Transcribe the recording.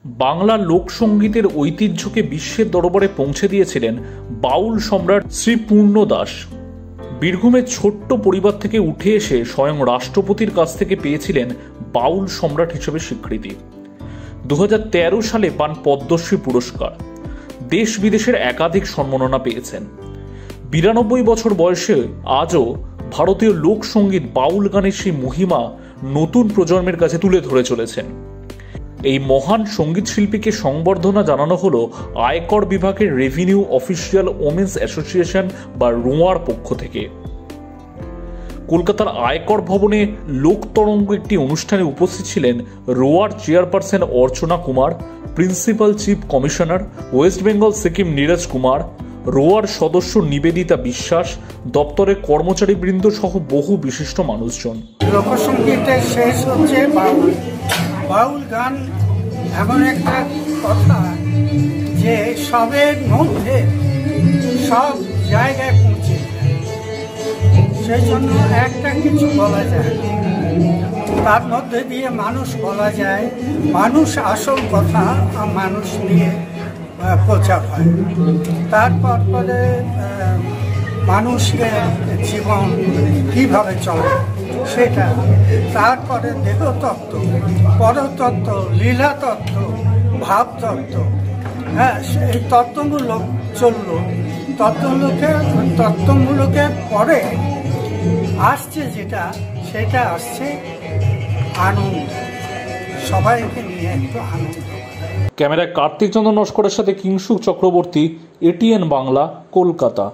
বাংলা লোকসঙ্গীতের ঐতিহ্যকে বিশ্বের দরবারে পৌঁছে দিয়েছিলেন বাউল সম্রাট শ্রী পূর্ণ দাস। বীরভূমের ছোট্ট পরিবার থেকে উঠে এসে স্বয়ং রাষ্ট্রপতির কাছ থেকে পেয়েছিলেন বাউল সম্রাট হিসেবে স্বীকৃতি। 2013 সালে পান পদ্মশ্রী পুরস্কার। দেশ বিদেশের একাধিক সম্মাননা পেয়েছেন। 92 বছর বয়সে আজও ভারতীয় লোকসঙ্গীত বাউল গানের সেই মহিমা নতুন প্রজন্মের কাছে তুলে ধরে চলেছেন। এই মহান সঙ্গীত শিল্পীকে সংবর্ধনা জানানো হলো আয়কর বিভাগের রেভিনিউ অফিসিয়াল ওমেন্স অ্যাসোসিয়েশন বা রোয়ার পক্ষ থেকে। কলকাতার আয়কর ভবনে লোকতরঙ্গ একটি অনুষ্ঠানে উপস্থিত ছিলেন রোয়ার chairperson Archana Kumar, principal chief commissioner West Bengal Sikkim Neeraj Kumar, রোয়ার সদস্য নিবেদিতা বিশ্বাস, দপ্তরের কর্মচারীবৃন্দ সহ বহু বিশিষ্ট মানুষজন। লোকসঙ্গীতের শেষ হচ্ছে বাউল। বাউল গান এমন একটা কথা যে সবের মধ্যে সব জায়গায় পৌঁছে যায়। সেই জন্য একটা কিছু বলা যায়, তার মধ্যে দিয়ে মানুষ বলা যায়, মানুষ আসল কথা মানুষ নিয়ে প্রচার হয়। তারপর পরে মানুষের জীবন কিভাবে চলে সেটা, তারপরে দেহতত্ত্ব, পরতত্ত্ব, লীলাতত্ত্ব, ভাবতত্ত্ব, হ্যাঁ সেই তত্ত্বগুলো চললো। তত্ত্বগুলোকে পরে আসছে যেটা, সেটা আসছে আনন্দ, সবাইকে নিয়ে একটু আনন্দ। ক্যামেরায় কার্তিক চন্দ্র নস্করের সাথে কিংশুক চক্রবর্তী, এটিএন বাংলা, কলকাতা।